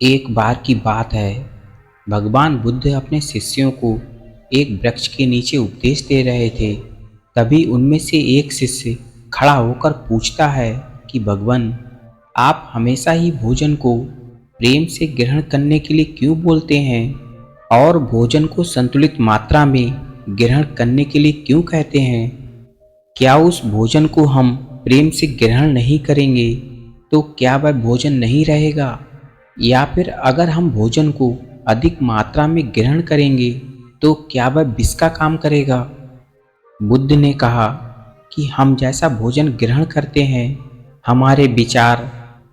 एक बार की बात है, भगवान बुद्ध अपने शिष्यों को एक वृक्ष के नीचे उपदेश दे रहे थे। तभी उनमें से एक शिष्य खड़ा होकर पूछता है कि भगवान, आप हमेशा ही भोजन को प्रेम से ग्रहण करने के लिए क्यों बोलते हैं और भोजन को संतुलित मात्रा में ग्रहण करने के लिए क्यों कहते हैं? क्या उस भोजन को हम प्रेम से ग्रहण नहीं करेंगे तो क्या वह भोजन नहीं रहेगा, या फिर अगर हम भोजन को अधिक मात्रा में ग्रहण करेंगे तो क्या वह विष का काम करेगा? बुद्ध ने कहा कि हम जैसा भोजन ग्रहण करते हैं, हमारे विचार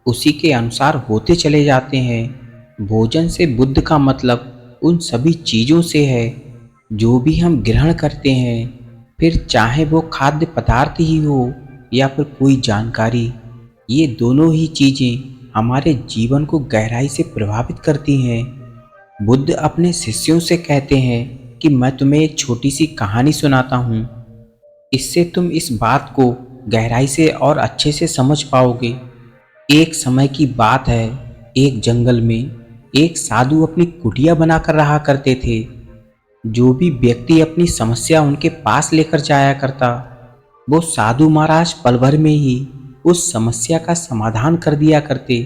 उसी के अनुसार होते चले जाते हैं। भोजन से बुद्ध का मतलब उन सभी चीज़ों से है जो भी हम ग्रहण करते हैं, फिर चाहे वो खाद्य पदार्थ ही हो या फिर कोई जानकारी। ये दोनों ही चीज़ें हमारे जीवन को गहराई से प्रभावित करती हैं। बुद्ध अपने शिष्यों से कहते हैं कि मैं तुम्हें एक छोटी सी कहानी सुनाता हूँ, इससे तुम इस बात को गहराई से और अच्छे से समझ पाओगे। एक समय की बात है, एक जंगल में एक साधु अपनी कुटिया बनाकर रहा करते थे। जो भी व्यक्ति अपनी समस्या उनके पास लेकर जाया करता, वो साधु महाराज पल भर में ही उस समस्या का समाधान कर दिया करते।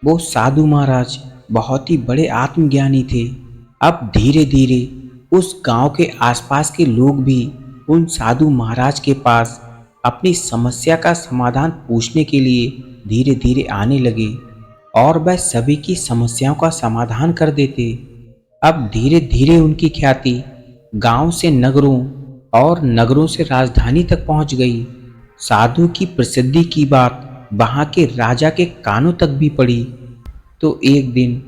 वो साधु महाराज बहुत ही बड़े आत्मज्ञानी थे। अब धीरे धीरे उस गांव के आसपास के लोग भी उन साधु महाराज के पास अपनी समस्या का समाधान पूछने के लिए धीरे धीरे आने लगे और वह सभी की समस्याओं का समाधान कर देते। अब धीरे धीरे उनकी ख्याति गांव से नगरों और नगरों से राजधानी तक पहुंच गई। साधु की प्रसिद्धि की बात वहां के राजा के कानों तक भी पड़ी। तो एक दिन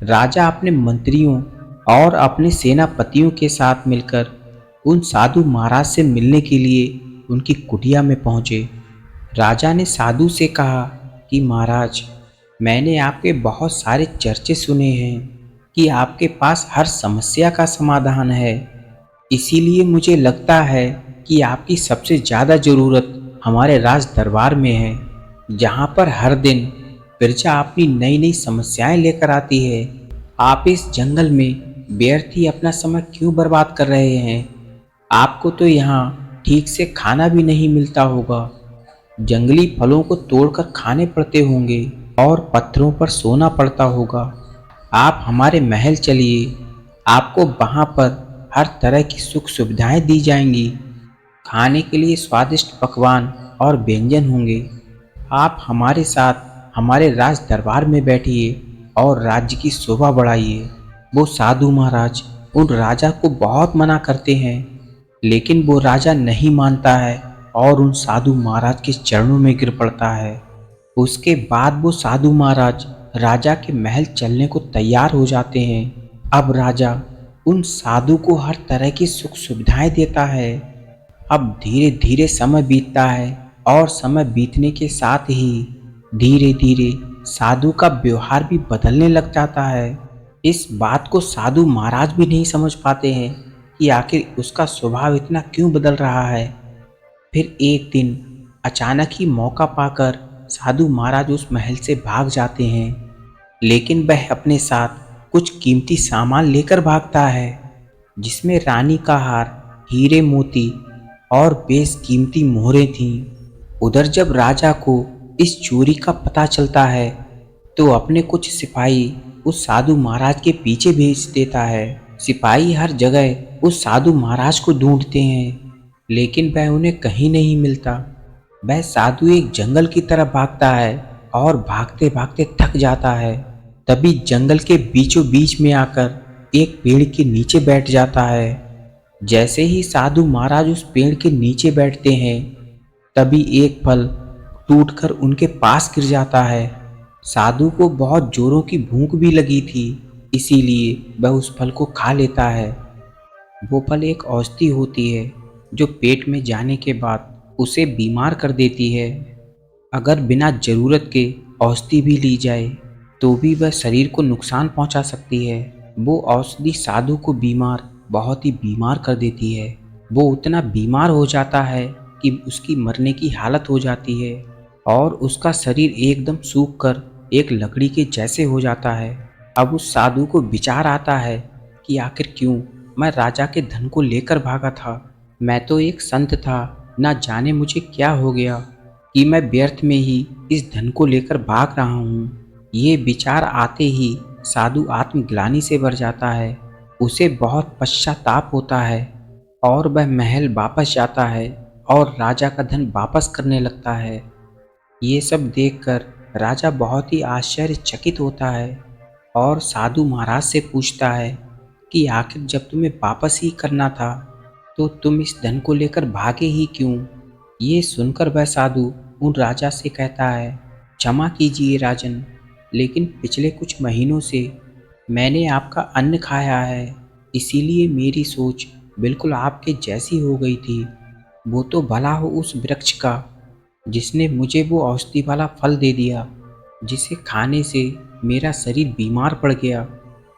राजा अपने मंत्रियों और अपने सेनापतियों के साथ मिलकर उन साधु महाराज से मिलने के लिए उनकी कुटिया में पहुंचे। राजा ने साधु से कहा कि महाराज, मैंने आपके बहुत सारे चर्चे सुने हैं कि आपके पास हर समस्या का समाधान है। इसीलिए मुझे लगता है कि आपकी सबसे ज़्यादा ज़रूरत हमारे राज दरबार में है, जहाँ पर हर दिन प्रजा अपनी नई नई समस्याएं लेकर आती है। आप इस जंगल में व्यर्थ ही अपना समय क्यों बर्बाद कर रहे हैं? आपको तो यहाँ ठीक से खाना भी नहीं मिलता होगा, जंगली फलों को तोड़कर खाने पड़ते होंगे और पत्थरों पर सोना पड़ता होगा। आप हमारे महल चलिए, आपको वहाँ पर हर तरह की सुख सुविधाएं दी जाएंगी। खाने के लिए स्वादिष्ट पकवान और व्यंजन होंगे। आप हमारे साथ हमारे राज दरबार में बैठिए और राज्य की शोभा बढ़ाइए। वो साधु महाराज उन राजा को बहुत मना करते हैं, लेकिन वो राजा नहीं मानता है और उन साधु महाराज के चरणों में गिर पड़ता है। उसके बाद वो साधु महाराज राजा के महल चलने को तैयार हो जाते हैं। अब राजा उन साधु को हर तरह की सुख सुविधाएं देता है। अब धीरे धीरे समय बीतता है और समय बीतने के साथ ही धीरे धीरे साधु का व्यवहार भी बदलने लग जाता है। इस बात को साधु महाराज भी नहीं समझ पाते हैं कि आखिर उसका स्वभाव इतना क्यों बदल रहा है। फिर एक दिन अचानक ही मौका पाकर साधु महाराज उस महल से भाग जाते हैं, लेकिन वह अपने साथ कुछ कीमती सामान लेकर भागता है, जिसमें रानी का हार, हीरे मोती और बेशकीमती मोहरें थीं। उधर जब राजा को इस चोरी का पता चलता है तो अपने कुछ सिपाही उस साधु महाराज के पीछे भेज देता है। सिपाही हर जगह उस साधु महाराज को ढूंढते हैं, लेकिन वह उन्हें कहीं नहीं मिलता। वह साधु एक जंगल की तरफ भागता है और भागते भागते थक जाता है। तभी जंगल के बीचों बीच में आकर एक पेड़ के नीचे बैठ जाता है। जैसे ही साधु महाराज उस पेड़ के नीचे बैठते हैं, तभी एक फल टूटकर उनके पास गिर जाता है। साधु को बहुत जोरों की भूख भी लगी थी, इसीलिए वह उस फल को खा लेता है। वो फल एक औषधि होती है जो पेट में जाने के बाद उसे बीमार कर देती है। अगर बिना जरूरत के औषधि भी ली जाए तो भी वह शरीर को नुकसान पहुंचा सकती है। वो औषधि साधु को बहुत ही बीमार कर देती है। वो उतना बीमार हो जाता है कि उसकी मरने की हालत हो जाती है और उसका शरीर एकदम सूख कर एक लकड़ी के जैसे हो जाता है। अब उस साधु को विचार आता है कि आखिर क्यों मैं राजा के धन को लेकर भागा था। मैं तो एक संत था, ना जाने मुझे क्या हो गया कि मैं व्यर्थ में ही इस धन को लेकर भाग रहा हूँ। ये विचार आते ही साधु आत्मग्लानि से भर जाता है। उसे बहुत पश्चाताप होता है और वह महल वापस जाता है और राजा का धन वापस करने लगता है। ये सब देखकर राजा बहुत ही आश्चर्यचकित होता है और साधु महाराज से पूछता है कि आखिर जब तुम्हें वापस ही करना था तो तुम इस धन को लेकर भागे ही क्यों। ये सुनकर वह साधु उन राजा से कहता है, क्षमा कीजिए राजन, लेकिन पिछले कुछ महीनों से मैंने आपका अन्न खाया है, इसीलिए मेरी सोच बिल्कुल आपके जैसी हो गई थी। वो तो भला हो उस वृक्ष का जिसने मुझे वो औषधि वाला फल दे दिया, जिसे खाने से मेरा शरीर बीमार पड़ गया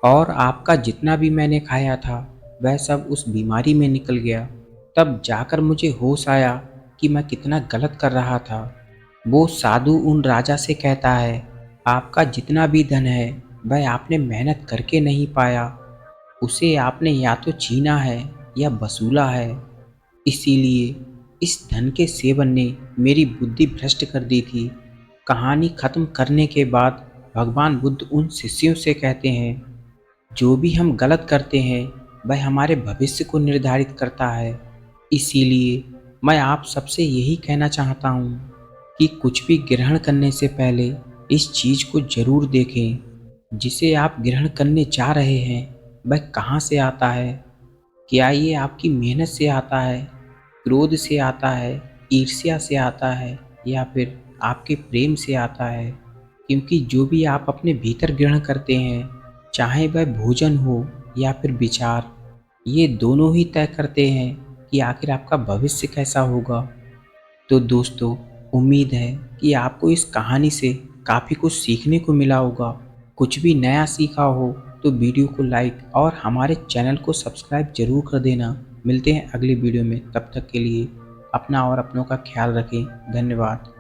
और आपका जितना भी मैंने खाया था वह सब उस बीमारी में निकल गया। तब जाकर मुझे होश आया कि मैं कितना गलत कर रहा था। वो साधु उन राजा से कहता है, आपका जितना भी धन है वह आपने मेहनत करके नहीं पाया, उसे आपने या तो छीना है या वसूला है। इसीलिए इस धन के सेवन ने मेरी बुद्धि भ्रष्ट कर दी थी। कहानी खत्म करने के बाद भगवान बुद्ध उन शिष्यों से कहते हैं, जो भी हम गलत करते हैं वह हमारे भविष्य को निर्धारित करता है। इसीलिए मैं आप सबसे यही कहना चाहता हूँ कि कुछ भी ग्रहण करने से पहले इस चीज़ को ज़रूर देखें, जिसे आप ग्रहण करने जा रहे हैं वह कहाँ से आता है। क्या ये आपकी मेहनत से आता है, क्रोध से आता है, ईर्ष्या से आता है या फिर आपके प्रेम से आता है। क्योंकि जो भी आप अपने भीतर ग्रहण करते हैं, चाहे वह भोजन हो या फिर विचार, ये दोनों ही तय करते हैं कि आखिर आपका भविष्य कैसा होगा। तो दोस्तों, उम्मीद है कि आपको इस कहानी से काफ़ी कुछ सीखने को मिला होगा। कुछ भी नया सीखा हो तो वीडियो को लाइक और हमारे चैनल को सब्सक्राइब जरूर कर देना। मिलते हैं अगली वीडियो में, तब तक के लिए अपना और अपनों का ख्याल रखें। धन्यवाद।